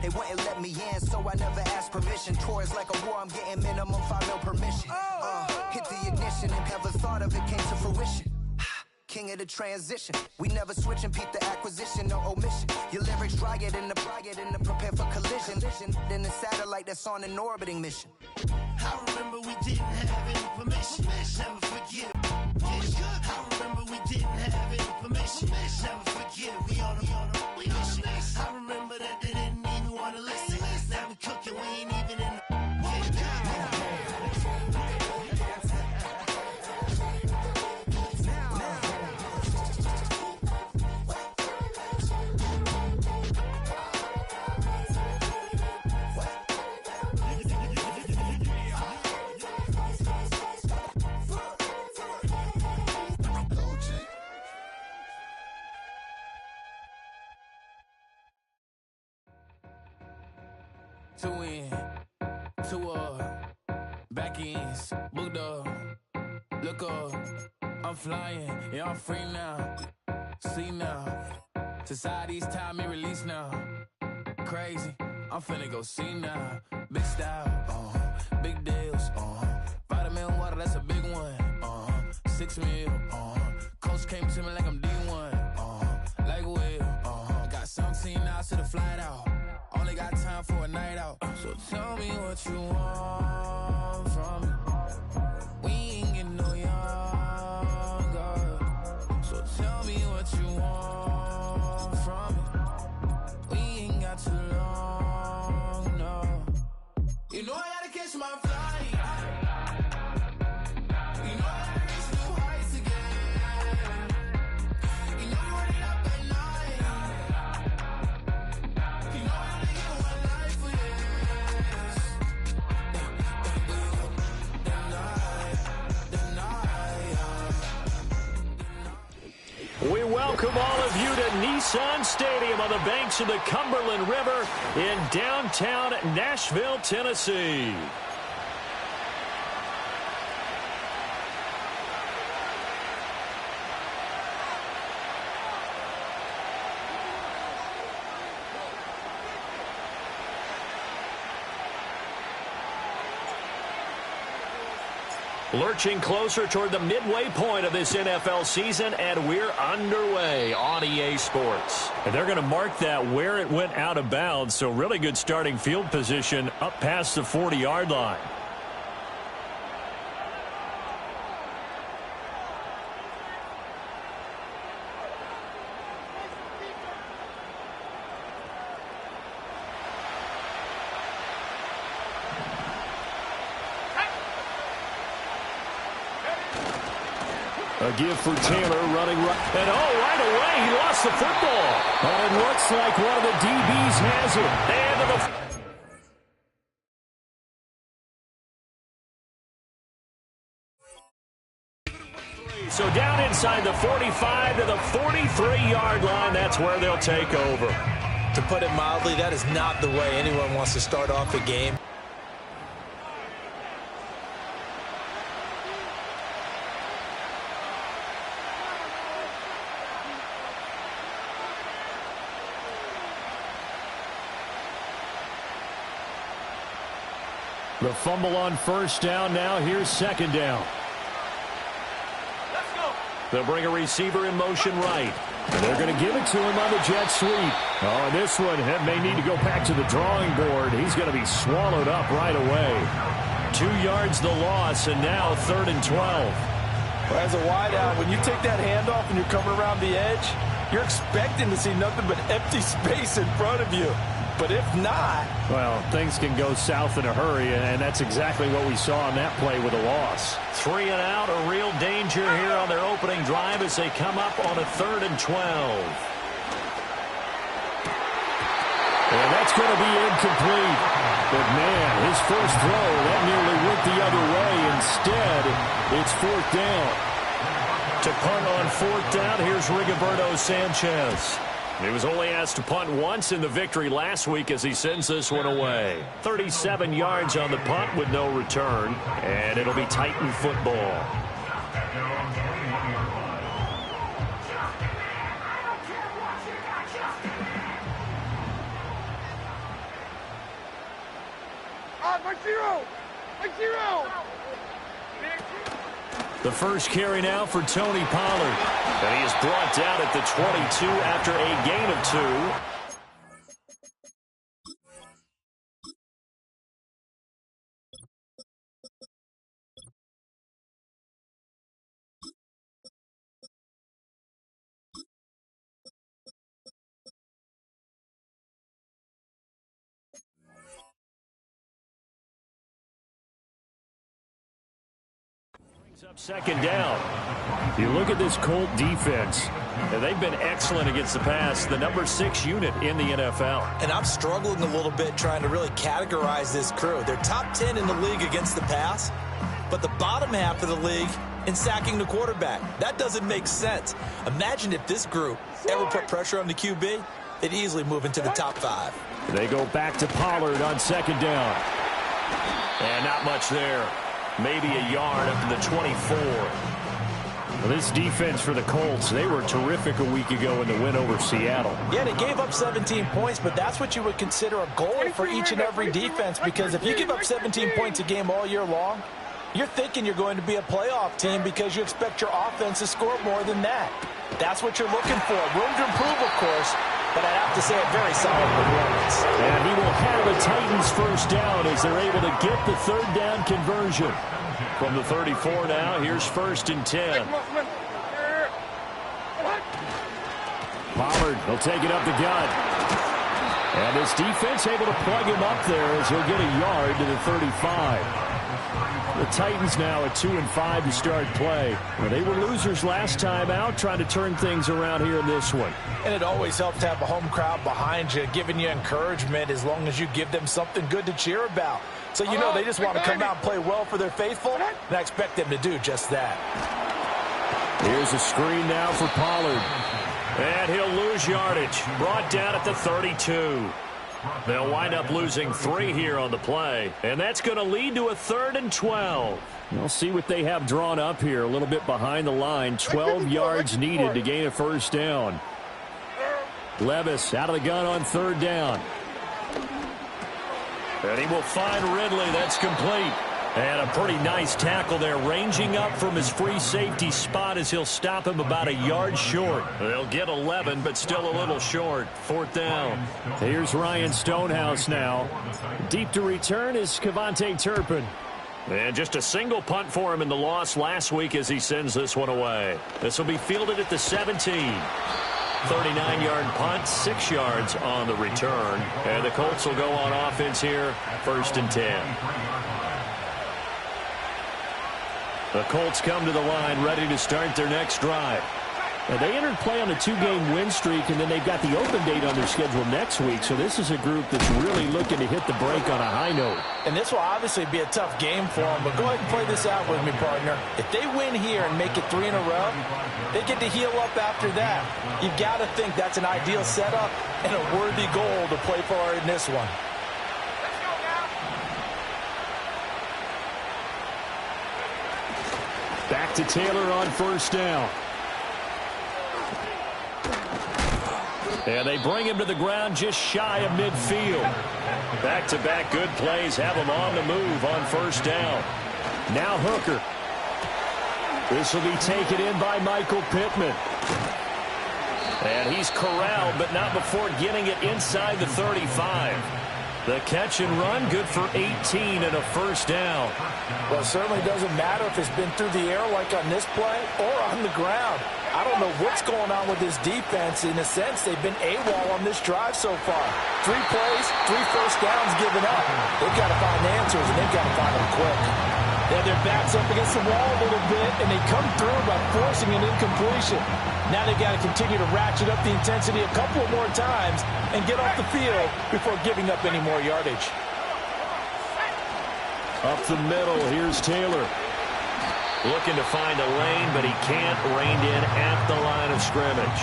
They wouldn't let me in, so I never asked permission. Tours like a war, I'm getting minimum 5 mil permission. Hit the ignition and never thought of it came to fruition. King of the transition. We never switch and peep the acquisition, no omission. Your lyrics dry it in the prepare for collision. Then the satellite that's on an orbiting mission. I remember we didn't have any permission. Never forget. I remember we didn't have any permission. Never forget. We on a mission. I remember that they didn't even want to listen. Now we cooking, we ain't even in the Two in, two up, back ends, booked up, look up, I'm flying, yeah, I'm free now, see now, society's time me release now, crazy, I'm finna go see now, big style, big deals, vitamin water, that's a big one, 6 mil, coach came to me like I'm D1, like Will, got 17 hours to the flight out. Only got time for a night out. So tell me what you want from me. We ain't getting no younger. So tell me what you want from me. We ain't got too long, no. You know I gotta catch my flight. You know I gotta reach new heights again. You know you running up at night. You know we welcome all of you to Nissan Stadium on the banks of the Cumberland River in downtown Nashville, Tennessee. Lurching closer toward the midway point of this NFL season, and we're underway on EA Sports. And they're going to mark that where it went out of bounds, so really good starting field position up past the 40-yard line. A give for Taylor running right. And right away, he lost the football. And it looks like one of the DBs has it. And so down inside the 45 to the 43-yard line, that's where they'll take over. To put it mildly, that is not the way anyone wants to start off a game. The fumble on first down. Now here's second down. Let's go. They'll bring a receiver in motion right. And they're going to give it to him on the jet sweep. Oh, this one may need to go back to the drawing board. He's going to be swallowed up right away. 2 yards the loss, and now 3rd and 12. Well, as a wideout, when you take that handoff and you're coming around the edge, you're expecting to see nothing but empty space in front of you. But if not... well, things can go south in a hurry, and that's exactly what we saw on that play with a loss. 3 and out, a real danger here on their opening drive as they come up on a 3rd and 12. And that's going to be incomplete. But, man, his first throw, that nearly went the other way. Instead, it's 4th down. To punt on 4th down, here's Rigoberto Sanchez. He was only asked to punt once in the victory last week as he sends this one away. 37 yards on the punt with no return, and it'll be Titan football. The first carry now for Tony Pollard. And he is brought down at the 22 after a gain of 2. Up second down. You look at this Colt defense, and they've been excellent against the pass, the number 6 unit in the NFL. And I'm struggling a little bit trying to really categorize this crew. They're top 10 in the league against the pass, but the bottom half of the league in sacking the quarterback. That doesn't make sense. Imagine if this group ever put pressure on the QB, they'd easily move into the top 5. They go back to Pollard on second down. And not much there. Maybe a yard up to the 24. Well, this defense for the Colts, they were terrific a week ago in the win over Seattle. Yeah, they gave up 17 points, but that's what you would consider a goal for each and every defense, because if you give up 17 points a game all year long, you're thinking you're going to be a playoff team because you expect your offense to score more than that. That's what you're looking for. Room to improve, of course, but I'd have to say a very solid performance. And he will have a Titans first down as they're able to get the third down conversion. From the 34 now, here's 1st and 10. Pollard will take it up the gut. And this defense able to plug him up there as he'll get a yard to the 35. The Titans now at 2-5 to start play. Well, they were losers last time out, trying to turn things around here in this one. And it always helps to have a home crowd behind you, giving you encouragement as long as you give them something good to cheer about. So you know they just want to come out and play well for their faithful, and I expect them to do just that. Here's a screen now for Pollard. And he'll lose yardage. Brought down at the 32. They'll wind up losing 3 here on the play. And that's going to lead to a 3rd and 12. We'll see what they have drawn up here. A little bit behind the line. 12 yards needed to gain a first down. Levis out of the gun on 3rd down. And he will find Ridley. That's complete. And a pretty nice tackle there, ranging up from his free safety spot as he'll stop him about a yard short. They'll get 11, but still a little short. 4th down. Here's Ryan Stonehouse now. Deep to return is Kevontae Turpin. And just a single punt for him in the loss last week as he sends this one away. This will be fielded at the 17. 39-yard punt, 6 yards on the return. And the Colts will go on offense here, 1st and 10. The Colts come to the line ready to start their next drive. Now, they entered play on a 2-game win streak, and then they've got the open date on their schedule next week. So this is a group that's really looking to hit the break on a high note. And this will obviously be a tough game for them, but go ahead and play this out with me, partner. If they win here and make it 3 in a row, they get to heal up after that. You've got to think that's an ideal setup and a worthy goal to play for in this one. Back to Taylor on 1st down. And they bring him to the ground just shy of midfield. Back-to-back good plays have him on the move on 1st down. Now Hooker. This will be taken in by Michael Pittman. And he's corralled, but not before getting it inside the 35. The catch and run, good for 18 and a 1st down. Well, it certainly doesn't matter if it's been through the air like on this play or on the ground. I don't know what's going on with this defense. In a sense, they've been AWOL on this drive so far. 3 plays, 3 first downs given up. They've got to find answers, and they've got to find them quick. They have their backs up against the wall a little bit, and they come through by forcing an incompletion. Now they've got to continue to ratchet up the intensity a couple of more times and get off the field before giving up any more yardage. Up the middle, here's Taylor. Looking to find a lane, but he can't. Reined in at the line of scrimmage.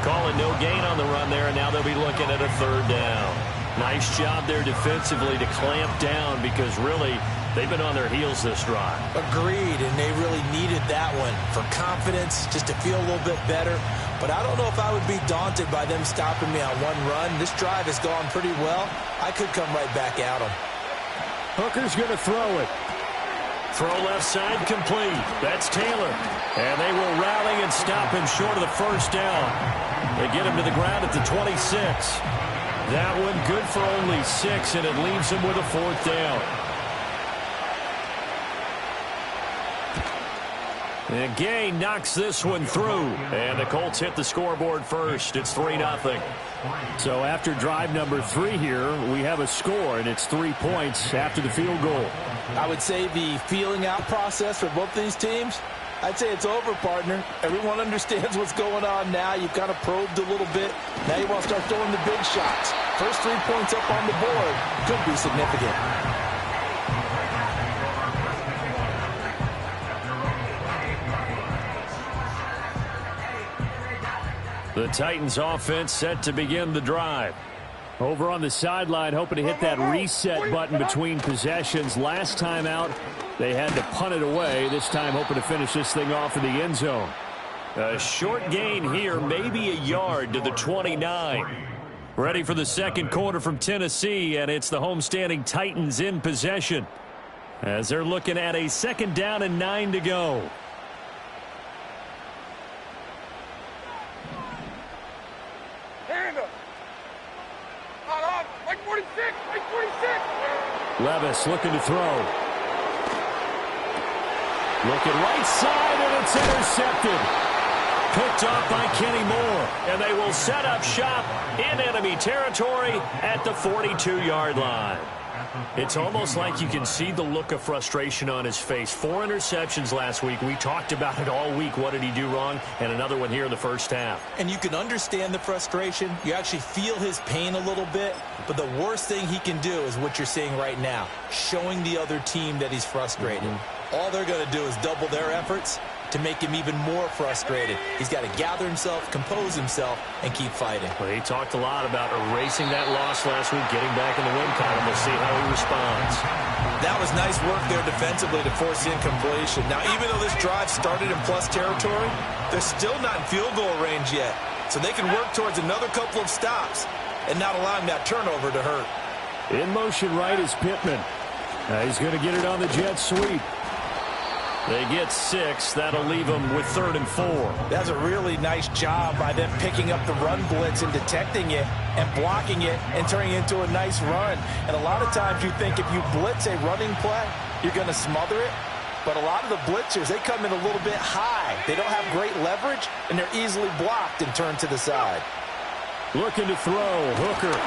Calling no gain on the run there, and now they'll be looking at a 3rd down. Nice job there defensively to clamp down because really they've been on their heels this drive. Agreed, and they really needed that one for confidence, just to feel a little bit better. But I don't know if I would be daunted by them stopping me on one run. This drive has gone pretty well. I could come right back at them. Hooker's going to throw it. Throw left side complete. That's Taylor. And they will rally and stop him short of the first down. They get him to the ground at the 26. That one good for only 6, and it leaves him with a 4th down. And Gay knocks this one through. And the Colts hit the scoreboard first. It's 3-0. So after drive number 3 here, we have a score, and it's 3 points after the field goal. I would say the feeling out process for both these teams, I'd say it's over, partner. Everyone understands what's going on now. You've kind of probed a little bit. Now you want to start throwing the big shots. First 3 points up on the board could be significant. The Titans offense set to begin the drive. Over on the sideline, hoping to hit that reset button between possessions. Last time out, they had to punt it away. This time, hoping to finish this thing off in the end zone. A short gain here, maybe a yard to the 29. Ready for the second quarter from Tennessee, and it's the homestanding Titans in possession as they're looking at a 2nd down and 9 to go. Levis looking to throw. Looking right side, and it's intercepted. Picked off by Kenny Moore, and they will set up shop in enemy territory at the 42-yard line. It's almost like you can see the look of frustration on his face. 4 interceptions last week. We talked about it all week. What did he do wrong? And another one here in the first half. And you can understand the frustration. You actually feel his pain a little bit. But the worst thing he can do is what you're seeing right now, showing the other team that he's frustrated. All they're going to do is double their efforts to make him even more frustrated. He's got to gather himself, compose himself, and keep fighting. Well, he talked a lot about erasing that loss last week, getting back in the win column. We'll see how he responds. That was nice work there defensively to force incompletion. Now, even though this drive started in plus territory, they're still not in field goal range yet. So they can work towards another couple of stops and not allowing that turnover to hurt. In motion right is Pittman. He's going to get it on the jet sweep. They get 6. That'll leave them with 3rd and 4. That's a really nice job by them picking up the run blitz and detecting it and blocking it and turning it into a nice run. And a lot of times you think if you blitz a running play, you're going to smother it. But a lot of the blitzers, they come in a little bit high. They don't have great leverage, and they're easily blocked and turned to the side. Looking to throw. Hooker.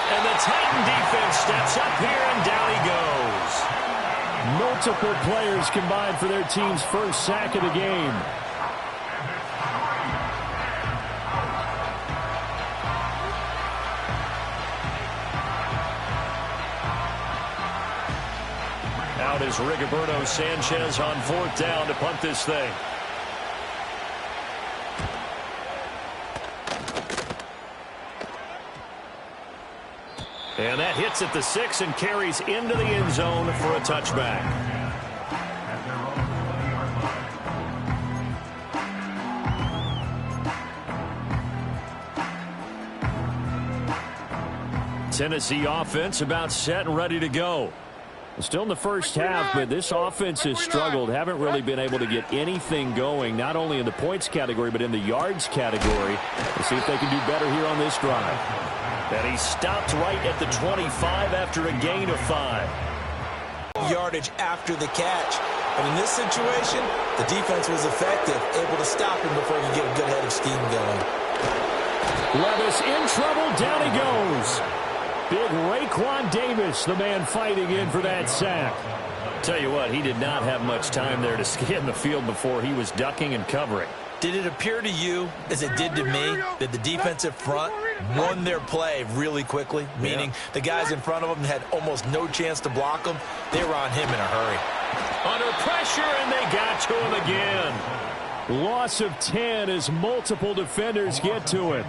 And the Titan defense steps up here, and down he goes. Multiple players combined for their team's first sack of the game. Out is Rigoberto Sanchez on 4th down to punt this thing. And that hits at the 6 and carries into the end zone for a touchback. Tennessee offense about set and ready to go. Still in the first half, but this offense has struggled. Haven't really been able to get anything going, not only in the points category, but in the yards category. Let's see if they can do better here on this drive. And he stopped right at the 25 after a gain of 5. Yardage after the catch. But in this situation, the defense was effective, able to stop him before he could get a good head of steam going. Levis in trouble. Down he goes. Big Raekwon Davis, the man fighting in for that sack. Tell you what, he did not have much time there to scan the field before he was ducking and covering. Did it appear to you, as it did to me, that the defensive front won their play really quickly? Meaning the guys in front of them had almost no chance to block them. They were on him in a hurry. Under pressure, and they got to him again. Loss of 10 as multiple defenders get to him.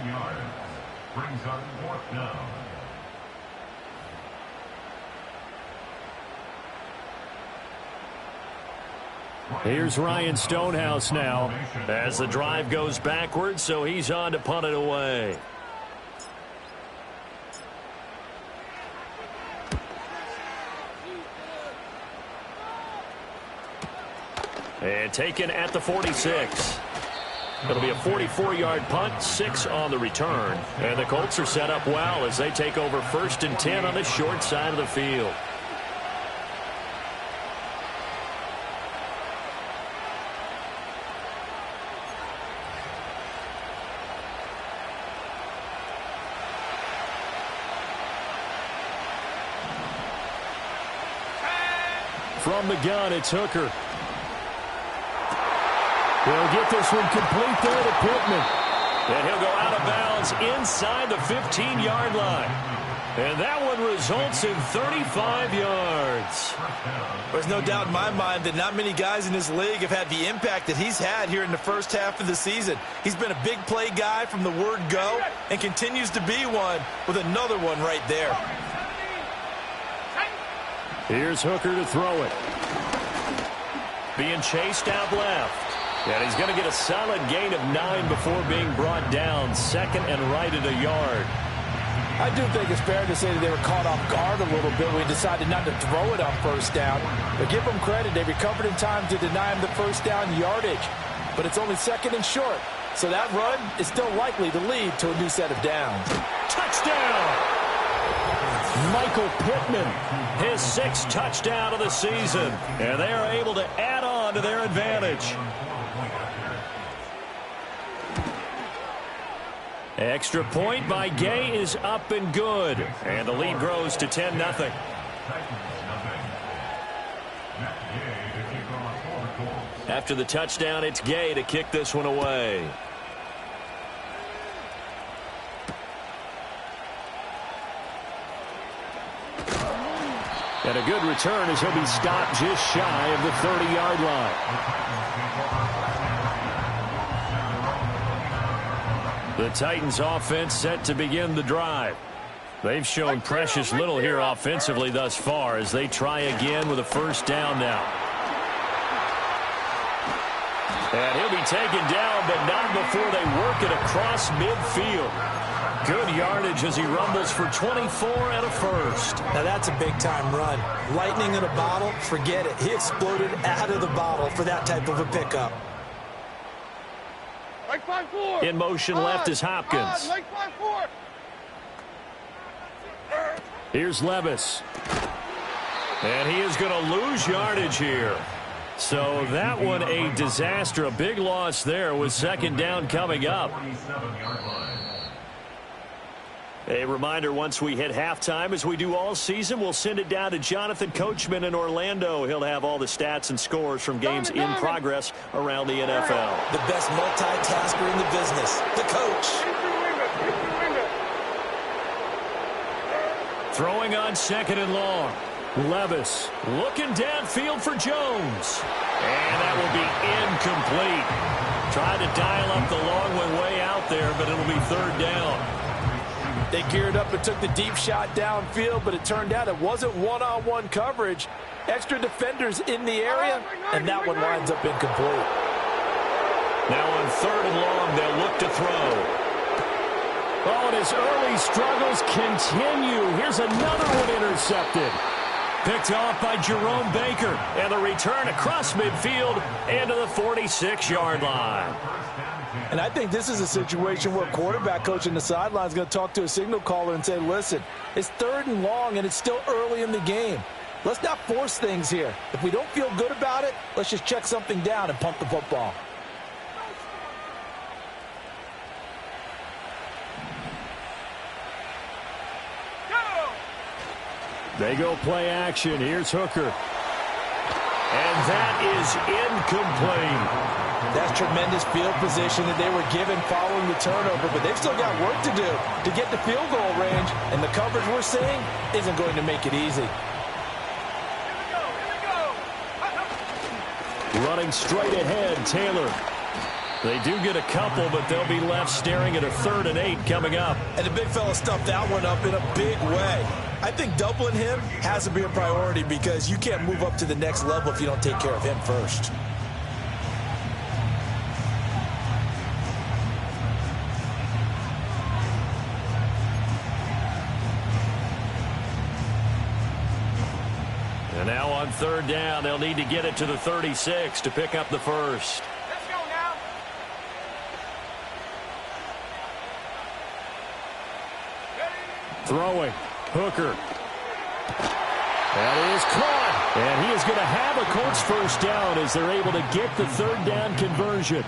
Here's Ryan Stonehouse now as the drive goes backwards, so he's on to punt it away. And taken at the 46. It'll be a 44-yard punt, 6 on the return. And the Colts are set up well as they take over 1st and 10 on the short side of the field. From the gun, it's Hooker. He'll get this one complete there to Pittman. And he'll go out of bounds inside the 15-yard line. And that one results in 35 yards. There's no doubt in my mind that not many guys in this league have had the impact that he's had here in the first half of the season. He's been a big play guy from the word go and continues to be one with another one right there. Here's Hooker to throw it. Being chased out left. And he's going to get a solid gain of 9 before being brought down. 2nd and right at a yard. I do think it's fair to say that they were caught off guard a little bit when he decided not to throw it on 1st down. But give them credit. They recovered in time to deny him the 1st down yardage. But it's only 2nd and short. So that run is still likely to lead to a new set of downs. Touchdown! Michael Pittman, his 6th touchdown of the season. And they are able to add on to their advantage. Extra point by Gay is up and good. And the lead grows to 10-0. After the touchdown, it's Gay to kick this one away. And a good return as he'll be stopped just shy of the 30-yard line. The Titans offense set to begin the drive. They've shown precious little here offensively thus far as they try again with a 1st down now. And he'll be taken down, but not before they work it across midfield. Good yardage as he rumbles for 24 and a 1st. Now that's a big-time run. Lightning in a bottle, forget it. He exploded out of the bottle for that type of a pickup. In motion left is Hopkins. Here's Levis. And he is going to lose yardage here. So that one a disaster. A big loss there with 2nd down coming up. A reminder, once we hit halftime, as we do all season, we'll send it down to Jonathan Coachman in Orlando. He'll have all the stats and scores from games in progress around the NFL. The best multitasker in the business, the coach. Throwing on 2nd and long. Levis looking downfield for Jones. And that will be incomplete. Tried to dial up the long one way out there, but it'll be 3rd down. They geared up and took the deep shot downfield, but it turned out it wasn't one-on-one coverage. Extra defenders in the area, and that one winds up incomplete. Now on 3rd and long, they'll look to throw. Oh, and his early struggles continue. Here's another one intercepted. Picked off by Jerome Baker, and the return across midfield into the 46-yard line. And I think this is a situation where a quarterback coach in the sideline is going to talk to a signal caller and say, listen, it's 3rd and long, and it's still early in the game. Let's not force things here. If we don't feel good about it, let's just check something down and pump the football. They go play action. Here's Hooker. And that is incomplete. That's tremendous field position that they were given following the turnover, but they've still got work to do to get the field goal range, and the coverage we're seeing isn't going to make it easy. Running straight ahead, Taylor. They do get a couple, but they'll be left staring at a 3rd and 8 coming up. And the big fella stuffed that one up in a big way. I think doubling him has to be a priority because you can't move up to the next level if you don't take care of him first. And And now on third down, they'll need to get it to the 36 to pick up the first. Let's go now. Throwing. Hooker. That is caught. And he is going to have a Colts first down as they're able to get the third down conversion.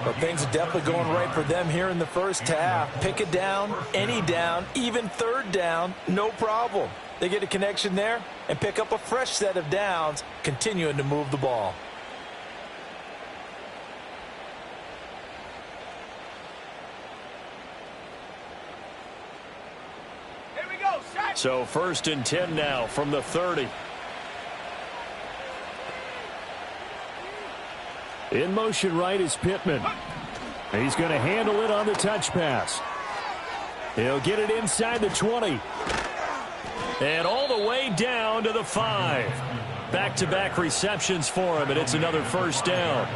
But things are definitely going right for them here in the first half. Pick it down, any down, even third down, no problem. They get a connection there and pick up a fresh set of downs, continuing to move the ball. Here we go. Shot. So 1st and 10 now from the 30. In motion right is Pittman. He's going to handle it on the touch pass. He'll get it inside the 20. And all the way down to the 5. Back-to-back receptions for him, and it's another first down.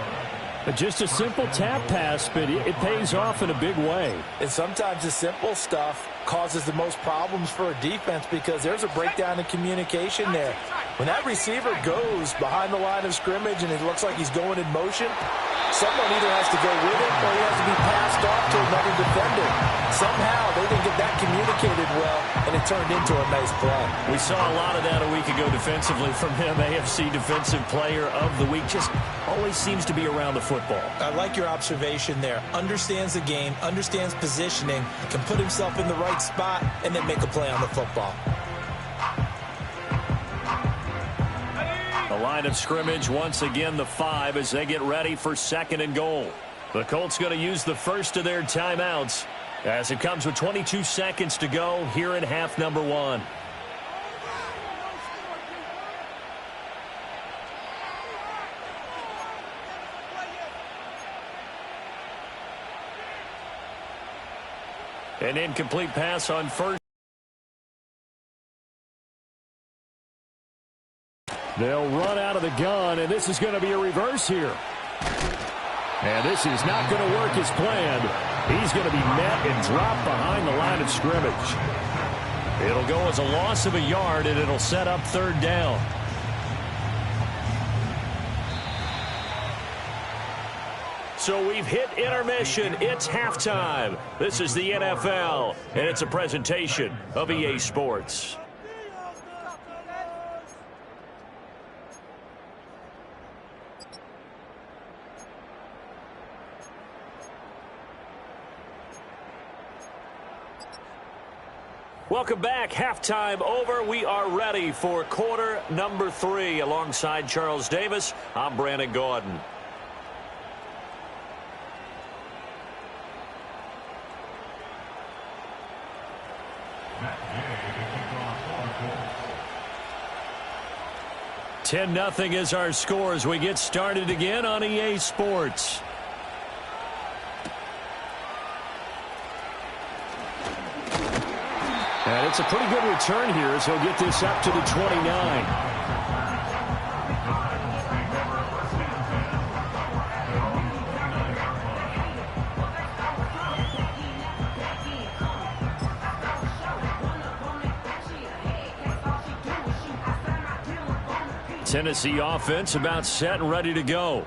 Just a simple tap pass, but it pays off in a big way. And sometimes the simple stuff causes the most problems for a defense because there's a breakdown in communication there. When that receiver goes behind the line of scrimmage and it looks like he's going in motion, someone either has to go with him or he has to be passed off to another defender. Somehow they didn't get that communicated well, and it turned into a nice play. We saw a lot of that a week ago defensively from him. AFC Defensive Player of the Week. Just always seems to be around the football. I like your observation there. Understands the game, understands positioning, can put himself in the right spot, and then make a play on the football. The line of scrimmage, once again, the 5 as they get ready for 2nd and goal. The Colts going to use the first of their timeouts as it comes with 22 seconds to go here in half number 1. An incomplete pass on first. They'll run out of the gun, and this is going to be a reverse here. And this is not going to work as planned. He's going to be met and dropped behind the line of scrimmage. It'll go as a loss of a yard, and it'll set up 3rd down. So we've hit intermission. It's halftime. This is the NFL, and it's a presentation of EA Sports. Welcome back. Halftime over. We are ready for quarter number 3. Alongside Charles Davis, I'm Brandon Gaudin. $10-0 is our score as we get started again on EA Sports. And it's a pretty good return here as he'll get this up to the 29. Tennessee offense about set and ready to go.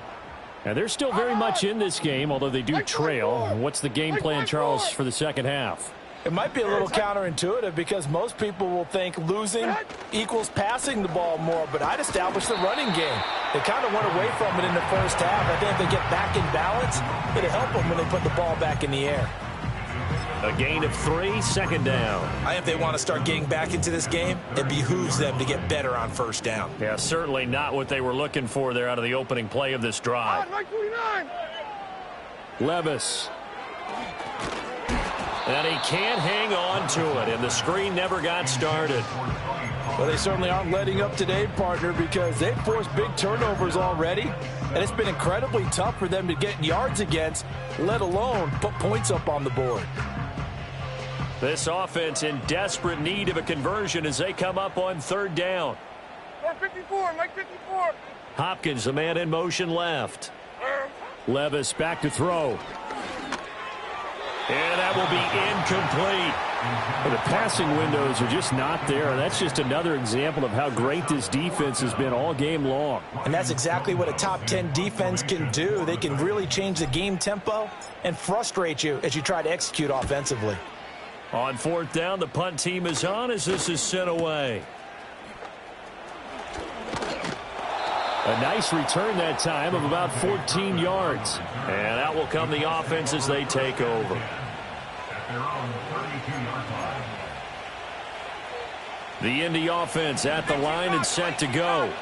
And they're still very much in this game, although they do trail. What's the game plan, Charles, for the second half? It might be a little counterintuitive because most people will think losing equals passing the ball more, but I'd establish the running game. They kind of went away from it in the first half. I think if they get back in balance, it'll help them when they put the ball back in the air. A gain of 3, 2nd down. I think if they want to start getting back into this game, it behooves them to get better on 1st down. Yeah, certainly not what they were looking for there out of the opening play of this drive. Levis. And he can't hang on to it, and the screen never got started. Well, they certainly aren't letting up today, partner, because they've forced big turnovers already, and it's been incredibly tough for them to get yards against, let alone put points up on the board. This offense in desperate need of a conversion as they come up on 3rd down. 54, Mike 54. Hopkins, the man in motion left. Levis back to throw. And that will be incomplete. Well, the passing windows are just not there. That's just another example of how great this defense has been all game long. And that's exactly what a top 10 defense can do. They can really change the game tempo and frustrate you as you try to execute offensively. On fourth down, the punt team is on as this is sent away. A nice return that time of about 14 yards. And out will come the offense as they take over. The Indy offense at the line and set to go.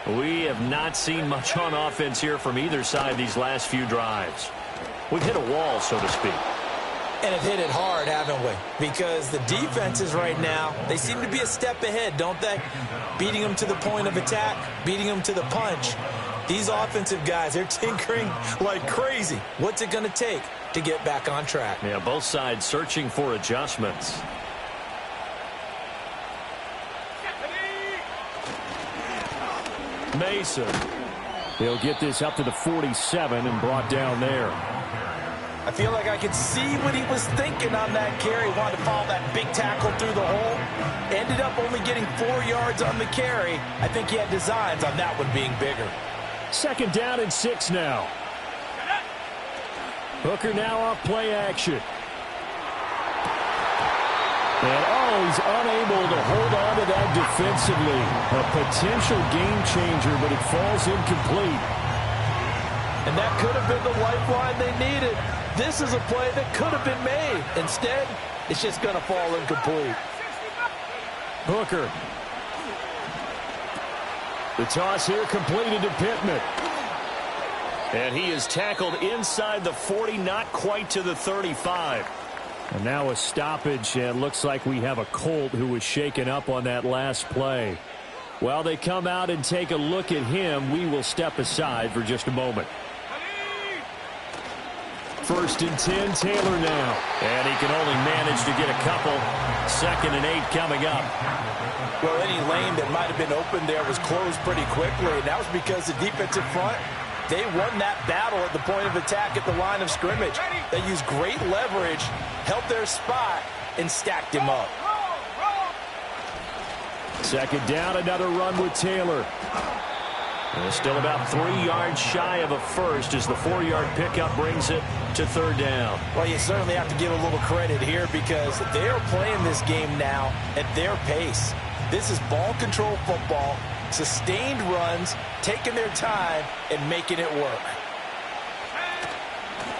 We have not seen much on offense here from either side these last few drives. We've hit a wall, so to speak. And have hit it hard, haven't we? Because the defenses right now, they seem to be a step ahead, don't they? Beating them to the point of attack, beating them to the punch. These offensive guys, they're tinkering like crazy. What's it going to take to get back on track? Yeah, both sides searching for adjustments. Mason. He'll get this up to the 47 and brought down there. I feel like I could see what he was thinking on that carry. Wanted to follow that big tackle through the hole. Ended up only getting 4 yards on the carry. I think he had designs on that one being bigger. Second down and 6 now. Hooker now off play action. And he's unable to hold on to that defensively. A potential game changer, but it falls incomplete. And that could have been the lifeline they needed. This is a play that could have been made. Instead, it's just going to fall incomplete. Hooker. The toss here completed to Pittman. And he is tackled inside the 40, not quite to the 35. And now a stoppage, and looks like we have a Colt who was shaken up on that last play. While they come out and take a look at him, we will step aside for just a moment. First and 10, Taylor now. And he can only manage to get a couple. 2nd and 8 coming up. Well, any lane that might have been open there was closed pretty quickly, and that was because the defensive front, they won that battle at the point of attack at the line of scrimmage. They used great leverage, held their spot, and stacked him up. Second down, another run with Taylor. And still about 3 yards shy of a first as the 4-yard pickup brings it to 3rd down. Well, you certainly have to give a little credit here because they are playing this game now at their pace. This is ball control football, sustained runs, taking their time, and making it work.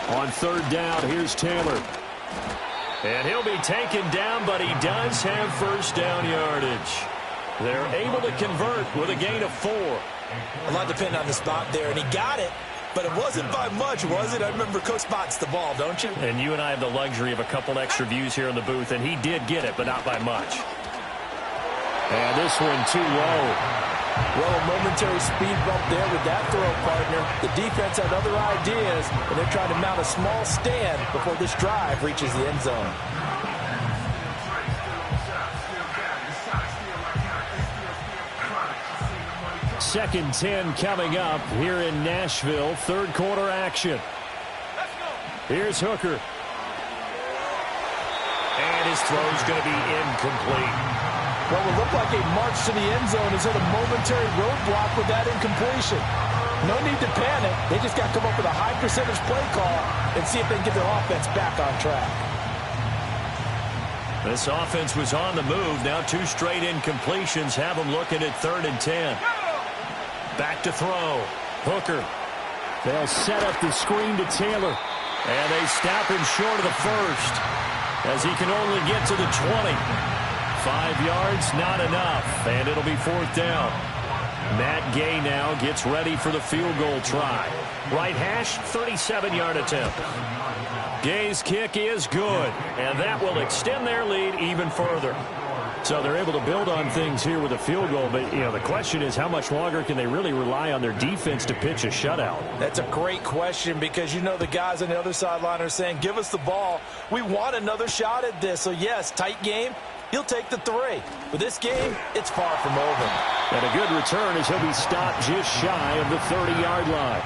On 3rd down, here's Taylor. And he'll be taken down, but he does have first down yardage. They're able to convert with a gain of 4. A lot depending on the spot there, and he got it, but it wasn't by much, was it? I remember Coach spots the ball, don't you? And you and I have the luxury of a couple extra views here in the booth, and he did get it, but not by much. And this one too low. Well, a momentary speed bump there with that throw, partner. The defense had other ideas, and they're trying to mount a small stand before this drive reaches the end zone. Second 10 coming up here in Nashville. 3rd quarter action. Here's Hooker. And his throw's going to be incomplete. What would look like a march to the end zone is at a momentary roadblock with that incompletion. No need to panic. They just got to come up with a high percentage play call and see if they can get their offense back on track. This offense was on the move. Now 2 straight incompletions have them looking at 3rd and 10. Back to throw. Hooker. They'll set up the screen to Taylor. And they stop him short of the first as he can only get to the 20. 5 yards, not enough. And it'll be 4th down. Matt Gay now gets ready for the field goal try. Right hash, 37-yard attempt. Gay's kick is good. And that will extend their lead even further. So they're able to build on things here with a field goal. But, you know, the question is how much longer can they really rely on their defense to pitch a shutout? That's a great question because, you know, the guys on the other sideline are saying, give us the ball. We want another shot at this. So, yes, tight game. He'll take the 3. But this game, it's far from over. And a good return as he'll be stopped just shy of the 30-yard line.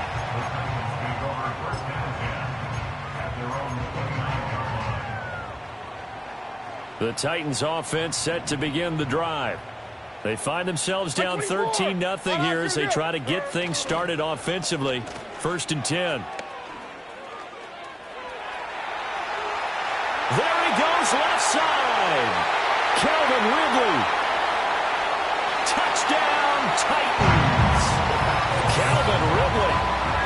The Titans offense set to begin the drive. They find themselves down 13-0 here as they try to get things started offensively. 1st and 10. There he goes, left side. Calvin Ridley. Touchdown, Titans. Calvin Ridley,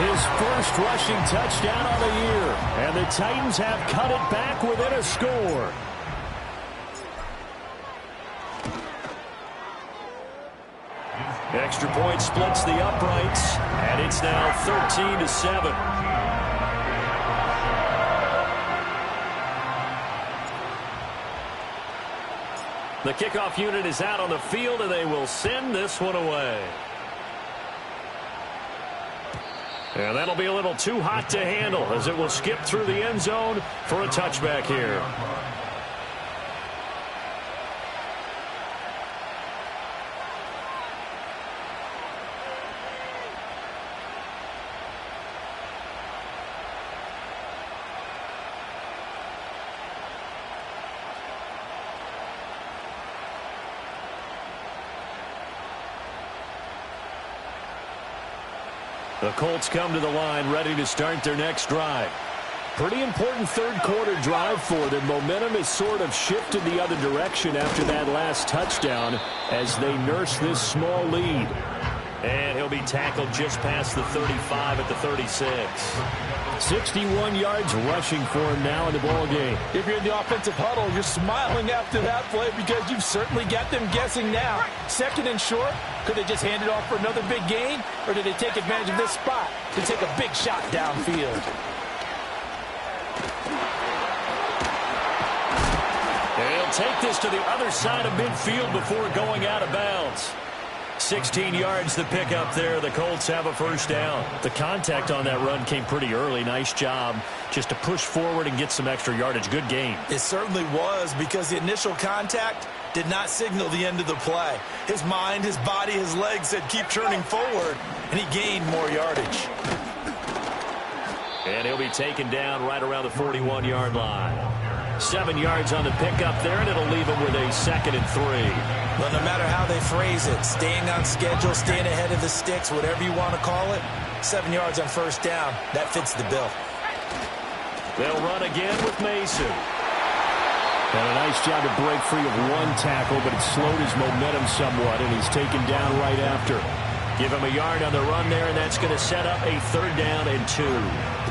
his first rushing touchdown of the year. And the Titans have cut it back within a score. Extra point splits the uprights, and it's now 13-7. The kickoff unit is out on the field, and they will send this one away. And that'll be a little too hot to handle as it will skip through the end zone for a touchback here. The Colts come to the line ready to start their next drive. Pretty important third quarter drive for them. Momentum has sort of shifted the other direction after that last touchdown as they nurse this small lead. And he'll be tackled just past the 35 at the 36. 61 yards rushing for him now in the ball game. If you're in the offensive huddle, you're smiling after that play because you've certainly got them guessing now. 2nd and short. Could they just hand it off for another big gain? Or did they take advantage of this spot to take a big shot downfield? They'll take this to the other side of midfield before going out of bounds. 16 yards to pick up there. The Colts have a first down. The contact on that run came pretty early. Nice job just to push forward and get some extra yardage. Good game. It certainly was, because the initial contact did not signal the end of the play. His mind, his body, his legs said keep turning forward, and he gained more yardage. And he'll be taken down right around the 41-yard line. 7 yards on the pickup there, and it'll leave him with a 2nd and 3. Well, no matter how they phrase it, staying on schedule, staying ahead of the sticks, whatever you want to call it, 7 yards on first down, that fits the bill. They'll run again with Mason. And a nice job to break free of one tackle, but it slowed his momentum somewhat, and he's taken down right after. Give him a yard on the run there, and that's going to set up a 3rd down and 2.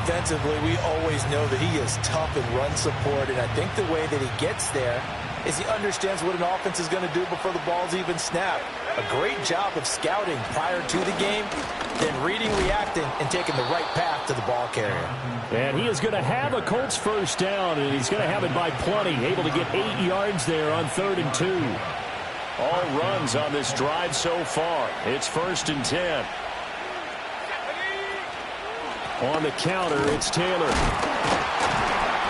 Defensively, we always know that he is tough in run support, and I think the way that he gets there is he understands what an offense is going to do before the ball's even snapped. A great job of scouting prior to the game, then reading, reacting, and taking the right path to the ball carrier. And he is going to have a Colts first down, and he's going to have it by plenty. Able to get 8 yards there on 3rd and 2. All runs on this drive so far. It's 1st and 10. On the counter, it's Taylor.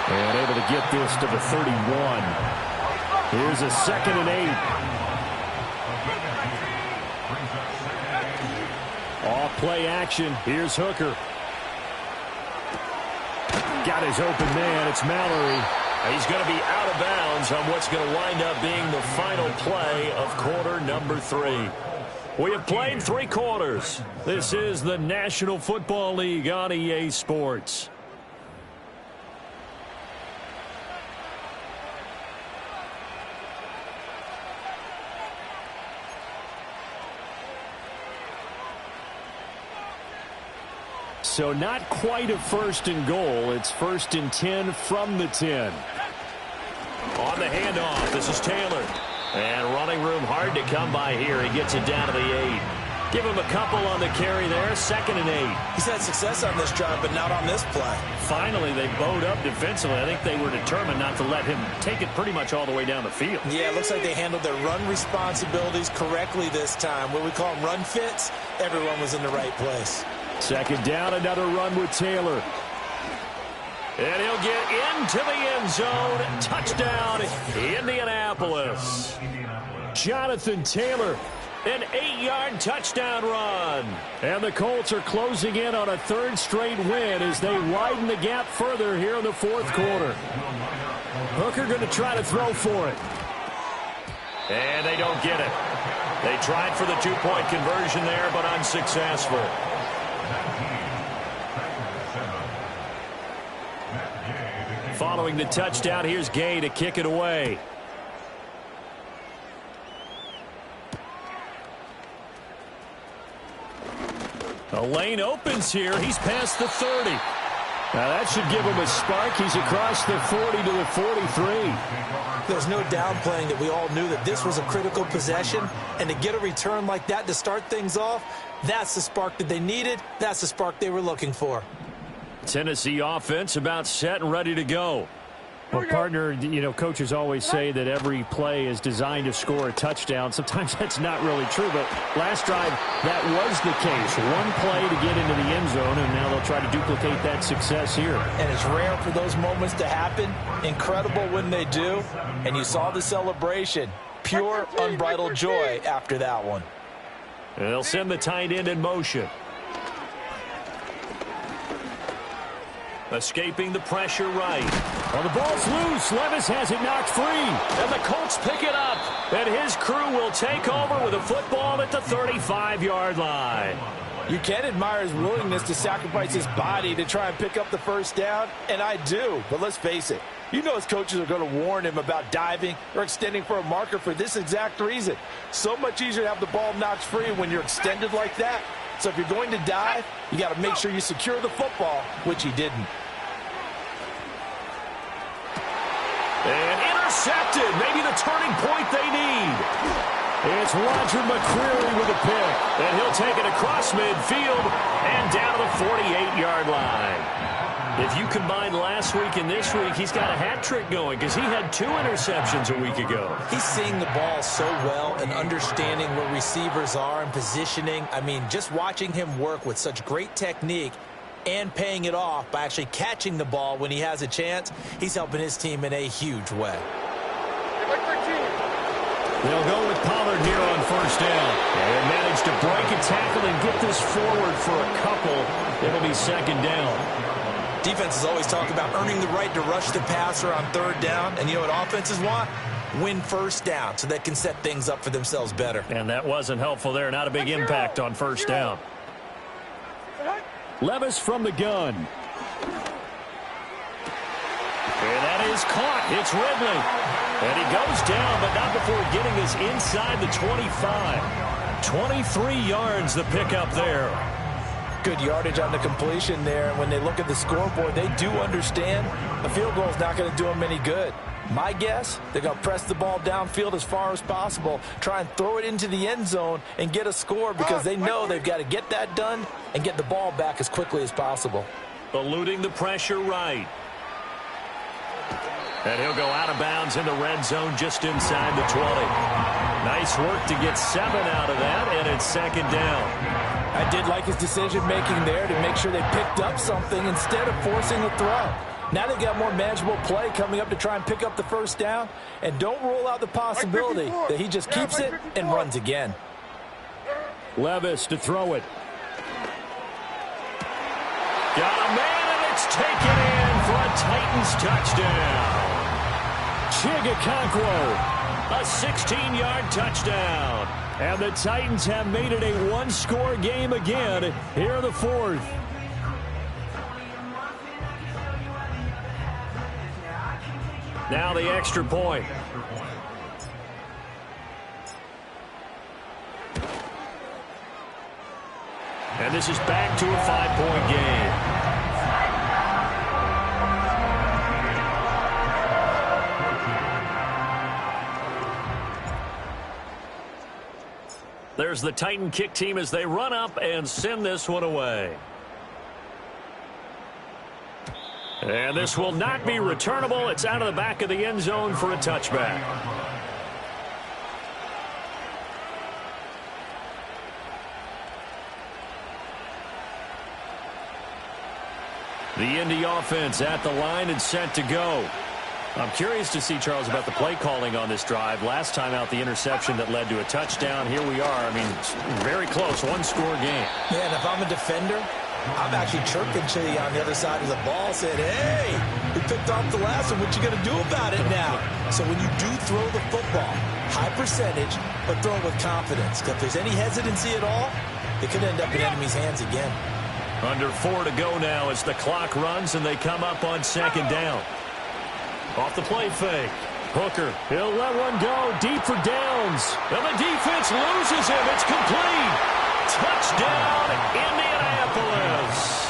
And able to get this to the 31. Here's a 2nd and 8. Off play action. Here's Hooker. Got his open man. It's Mallory. He's going to be out of bounds on what's going to wind up being the final play of quarter number 3. We have played 3 quarters. This is the National Football League on EA Sports. So not quite a 1st and goal. It's 1st and 10 from the 10. On the handoff, this is Taylor. And running room hard to come by here. He gets it down to the 8. Give him a couple on the carry there. 2nd and 8. He's had success on this drive, but not on this play. Finally, they bowed up defensively. I think they were determined not to let him take it pretty much all the way down the field. Yeah, it looks like they handled their run responsibilities correctly this time. What we call them run fits, everyone was in the right place. 2nd down, another run with Taylor. And he'll get into the end zone. Touchdown, Indianapolis. Jonathan Taylor, an 8-yard touchdown run. And the Colts are closing in on a 3rd straight win as they widen the gap further here in the 4th quarter. Hooker going to try to throw for it. And they don't get it. They tried for the two-point conversion there, but unsuccessful. Following the touchdown, here's Gay to kick it away. The lane opens here. He's past the 30. Now that should give him a spark. He's across the 40 to the 43. There's no downplaying that we all knew that this was a critical possession, and to get a return like that to start things off, that's the spark that they needed. That's the spark they were looking for. Tennessee offense about set and ready to go. Well, partner, coaches always say that every play is designed to score a touchdown. Sometimes that's not really true, but last drive, that was the case. One play to get into the end zone, and now they'll try to duplicate that success here. And it's rare for those moments to happen. Incredible when they do. And you saw the celebration. Pure, unbridled joy after that one. And they'll send the tight end in motion. Escaping the pressure right. Well, the ball's loose. Levis has it knocked free. And the Colts pick it up. And his crew will take over with a football at the 35-yard line. You can admire his willingness to sacrifice his body to try and pick up the first down, and I do. But let's face it, you know his coaches are going to warn him about diving or extending for a marker for this exact reason. So much easier to have the ball knocked free when you're extended like that. So if you're going to dive, you got to make sure you secure the football, which he didn't. And intercepted. Maybe the turning point they need. It's Roger McCreary with a pick. And he'll take it across midfield and down to the 48-yard line. If you combine last week and this week, he's got a hat trick going because he had 2 interceptions a week ago. He's seeing the ball so well and understanding where receivers are and positioning. I mean, just watching him work with such great technique and paying it off by actually catching the ball when he has a chance, he's helping his team in a huge way. They'll go with Pollard here on first down. And managed to break a tackle and get this forward for a couple. It'll be second down. Defenses always talk about earning the right to rush the passer on third down. And you know what offenses want? Win first down so they can set things up for themselves better. And that wasn't helpful there. Not a big impact on first down. Levis from the gun. And that is caught. It's Ridley. And he goes down, but not before getting us inside the 25. 23 yards the pickup there. Good yardage on the completion there. And when they look at the scoreboard, they do understand a field goal is not going to do them any good. My guess, they're going to press the ball downfield as far as possible, try and throw it into the end zone and get a score because they know they've got to get that done and get the ball back as quickly as possible. Eluding the pressure right. And he'll go out of bounds in the red zone just inside the 20. Nice work to get 7 out of that, and it's second down. I did like his decision-making there to make sure they picked up something instead of forcing a throw. Now they've got more manageable play coming up to try and pick up the first down, and don't rule out the possibility that he just keeps it and runs again. Levis to throw it. Got a man, and it's taken in for a Titans touchdown. Chigakonkwo, a 16-yard touchdown. And the Titans have made it a one-score game again here in the fourth. Now the extra point. And this is back to a 5-point game. There's the Titan kick team as they run up and send this one away. And this will not be returnable. It's out of the back of the end zone for a touchback. The Indy offense at the line and set to go. I'm curious to see, Charles, about the play calling on this drive. Last time out, the interception that led to a touchdown. Here we are. I mean, very close, one-score game. Yeah, and if I'm a defender, I'm actually chirping to you on the other side of the ball, saying, hey, we picked off the last one. What you going to do about it now? So when you do throw the football, high percentage, but throw it with confidence. Because if there's any hesitancy at all, it could end up in enemy's hands again. Under 4 to go now as the clock runs and they come up on second down. Off the play fake. Hooker, he'll let one go deep for Downs. And the defense loses him. It's complete. Touchdown, Indianapolis.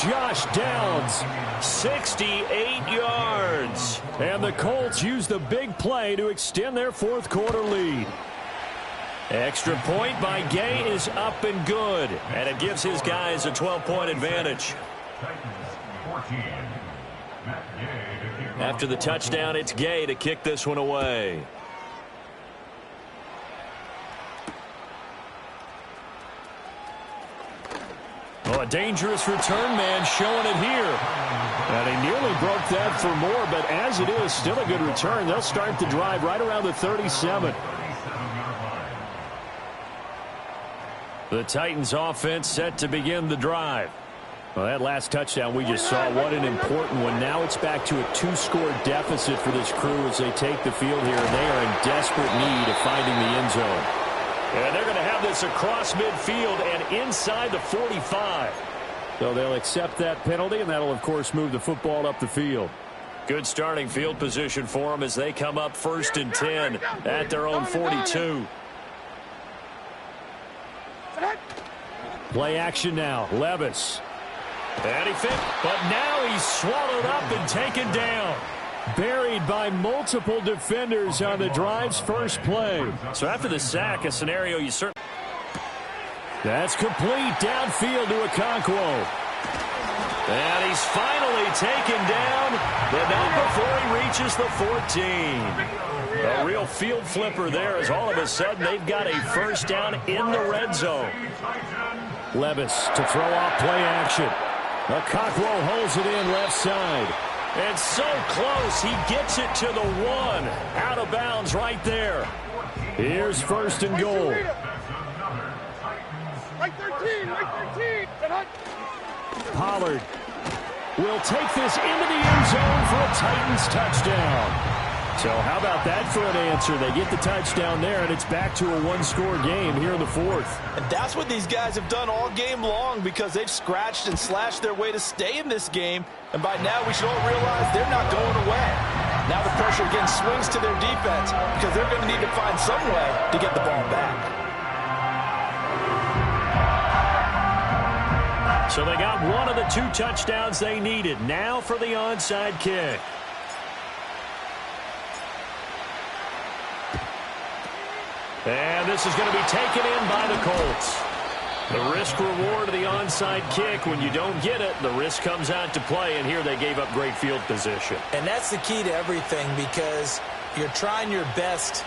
Josh Downs, 68 yards. And the Colts use the big play to extend their fourth quarter lead. Extra point by Gay is up and good. And it gives his guys a 12-point advantage. After the touchdown, it's Gay to kick this one away. Oh, a dangerous return man showing it here. And he nearly broke that for more, but as it is, still a good return. They'll start the drive right around the 37. The Titans offense set to begin the drive. Well, that last touchdown we just saw, what an important one. Now it's back to a 2-score deficit for this crew as they take the field here, and they are in desperate need of finding the end zone. And they're going to have this across midfield and inside the 45. So they'll accept that penalty, and that'll, of course, move the football up the field. Good starting field position for them as they come up 1st and 10 at their own 42. Play action now. Levis. And he fit, but now he's swallowed up and taken down. Buried by multiple defenders on the drive's first play. So after the sack, a scenario you certainly... That's complete downfield to Okonkwo. And he's finally taken down, but not before he reaches the 14. A real field flipper there as all of a sudden they've got a first down in the red zone. Levis to throw off play action. Okonkwo holds it in left side. And so close, he gets it to the 1. Out of bounds right there. Here's 1st and goal. Right 13, right 13. Pollard will take this into the end zone for a Titans touchdown. So how about that for an answer? They get the touchdown there, and it's back to a 1-score game here in the 4th. And that's what these guys have done all game long because they've scratched and slashed their way to stay in this game. And by now, we should all realize they're not going away. Now the pressure again swings to their defense because they're going to need to find some way to get the ball back. So they got one of the 2 touchdowns they needed. Now for the onside kick. And this is going to be taken in by the Colts. The risk-reward of the onside kick, when you don't get it, the risk comes out to play, and here they gave up great field position. And that's the key to everything because you're trying your best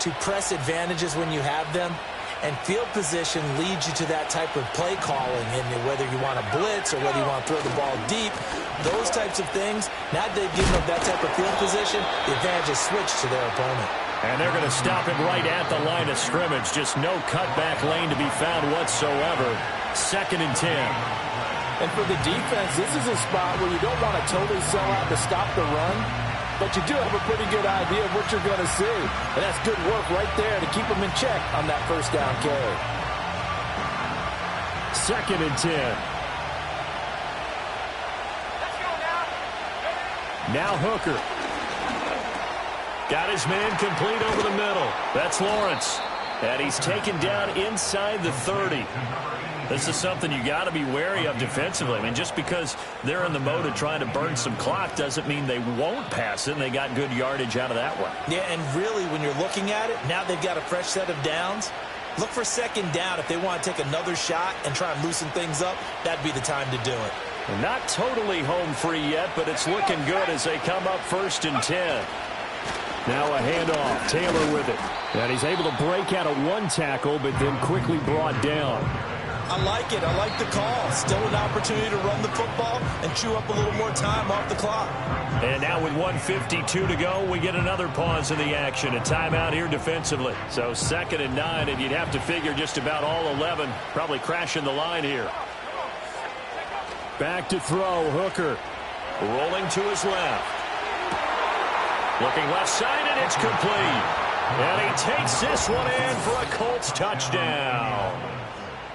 to press advantages when you have them, and field position leads you to that type of play calling, and whether you want to blitz or whether you want to throw the ball deep, those types of things, now that they've given up that type of field position, the advantage is switched to their opponent. And they're going to stop him right at the line of scrimmage. Just no cutback lane to be found whatsoever. 2nd and 10. And for the defense, this is a spot where you don't want to totally sell out to stop the run, but you do have a pretty good idea of what you're going to see. And that's good work right there to keep them in check on that first down carry. 2nd and 10. Let's go now. Now Hooker. Got his man complete over the middle. That's Lawrence. And he's taken down inside the 30. This is something you got to be wary of defensively. I mean, just because they're in the mode of trying to burn some clock doesn't mean they won't pass it, and they got good yardage out of that one. Yeah, and really, when you're looking at it, now they've got a fresh set of downs. Look for 2nd down. If they want to take another shot and try and loosen things up, that'd be the time to do it. Not totally home free yet, but it's looking good as they come up 1st and 10. Now a handoff. Taylor with it. And he's able to break out of 1 tackle, but then quickly brought down. I like it. I like the call. Still an opportunity to run the football and chew up a little more time off the clock. And now with 1:52 to go, we get another pause in the action. A timeout here defensively. So 2nd and 9, and you'd have to figure just about all 11 probably crashing the line here. Back to throw, Hooker. Rolling to his left. Looking left side, and it's complete. And he takes this one in for a Colts touchdown.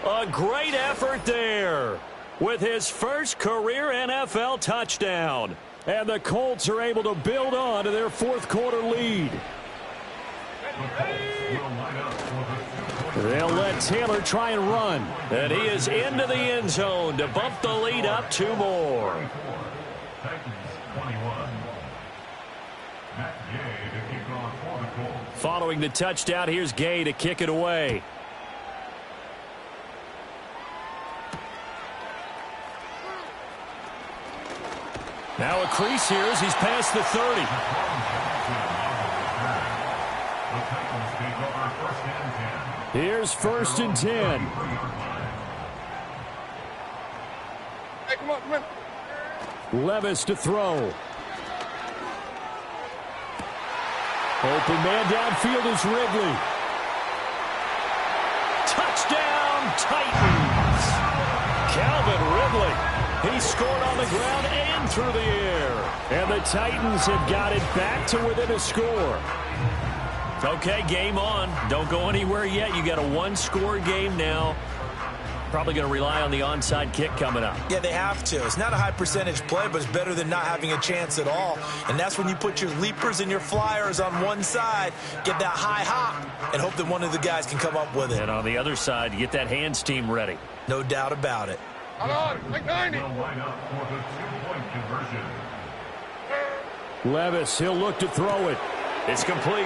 A great effort there with his first career NFL touchdown. And the Colts are able to build on to their fourth quarter lead. They'll let Taylor try and run. And he is into the end zone to bump the lead up 2 more. Following the touchdown, here's Gay to kick it away. Now a crease here as he's past the 30. Here's 1st and 10. Hey, come on. Levis to throw. Open man downfield is Ridley. Touchdown, Titans. Calvin Ridley. He scored on the ground and through the air. And the Titans have got it back to within a score. Okay, game on. Don't go anywhere yet. You got a 1-score game now. Probably going to rely on the onside kick coming up. Yeah, they have to. It's not a high percentage play, but it's better than not having a chance at all. And that's when you put your leapers and your flyers on one side, get that high hop, and hope that one of the guys can come up with it. And on the other side, you get that hands team ready. No doubt about it. Like 90. Levis, he'll look to throw it. It's complete.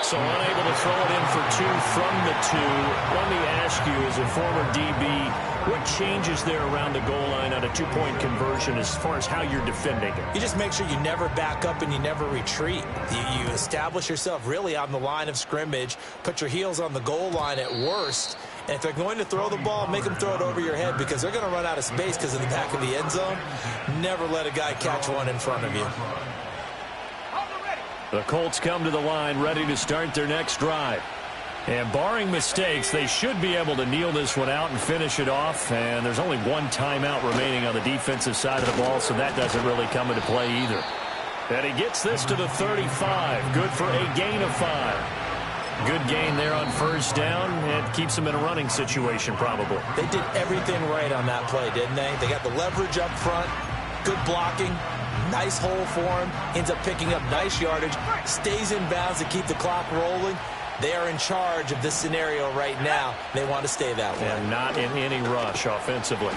So unable to throw it in for 2 from the 2. Let me ask you, as a former DB, what changes there around the goal line on a 2-point conversion as far as how you're defending it? You just make sure you never back up and you never retreat. You establish yourself really on the line of scrimmage, put your heels on the goal line at worst, and if they're going to throw the ball, make them throw it over your head because they're going to run out of space because of the back of the end zone. Never let a guy catch one in front of you. The Colts come to the line ready to start their next drive. And barring mistakes, they should be able to kneel this one out and finish it off. And there's only 1 timeout remaining on the defensive side of the ball, so that doesn't really come into play either. And he gets this to the 35. Good for a gain of 5. Good gain there on 1st down. It keeps them in a running situation probably. They did everything right on that play, didn't they? They got the leverage up front, good blocking. Nice hole for him. Ends up picking up nice yardage. Stays in bounds to keep the clock rolling. They are in charge of this scenario right now. They want to stay that way. And not in any rush offensively.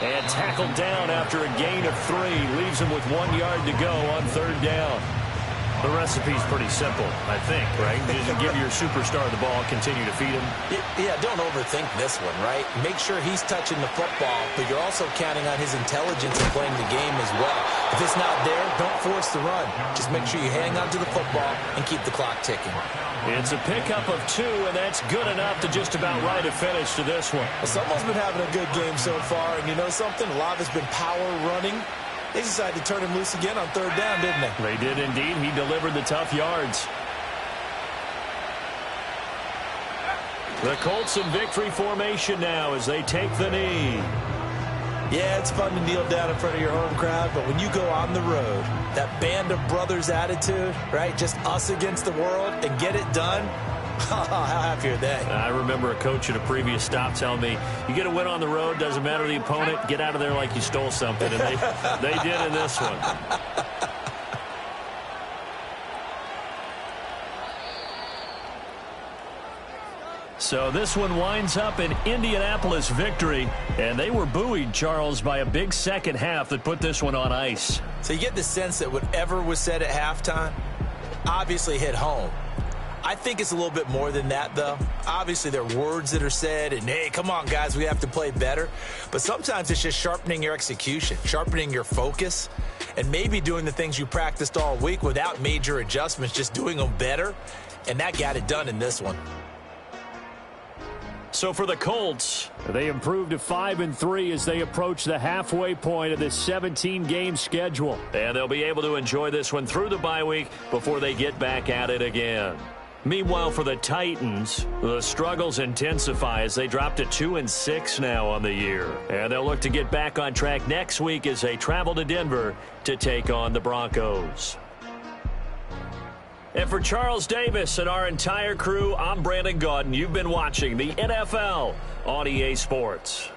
And tackled down after a gain of 3. Leaves him with 1 yard to go on 3rd down. The recipe's pretty simple, I think, right? Just give your superstar the ball, continue to feed him. Yeah, don't overthink this one, right? Make sure he's touching the football, but you're also counting on his intelligence in playing the game as well. If it's not there, don't force the run. Just make sure you hang on to the football and keep the clock ticking. It's a pickup of 2, and that's good enough to just about write a finish to this one. Well, someone's been having a good game so far, and you know something? A lot has been power running. They decided to turn him loose again on 3rd down, didn't they? They did indeed. He delivered the tough yards. The Colts in victory formation now as they take the knee. Yeah, it's fun to kneel down in front of your home crowd, but when you go on the road, that band of brothers attitude, right? Just us against the world and get it done. How happy are they? I remember a coach at a previous stop telling me, you get a win on the road, doesn't matter the opponent, get out of there like you stole something. And they did in this one. So this one winds up an Indianapolis victory, and they were buoyed, Charles, by a big second half that put this one on ice. So you get the sense that whatever was said at halftime obviously hit home. I think it's a little bit more than that, though. Obviously, there are words that are said, and, hey, come on, guys, we have to play better. But sometimes it's just sharpening your execution, sharpening your focus, and maybe doing the things you practiced all week without major adjustments, just doing them better. And that got it done in this one. So for the Colts, they improved to 5-3 as they approach the halfway point of this 17-game schedule. And they'll be able to enjoy this one through the bye week before they get back at it again. Meanwhile, for the Titans, the struggles intensify as they drop to 2-6 now on the year. And they'll look to get back on track next week as they travel to Denver to take on the Broncos. And for Charles Davis and our entire crew, I'm Brandon Gaudin. You've been watching the NFL on EA Sports.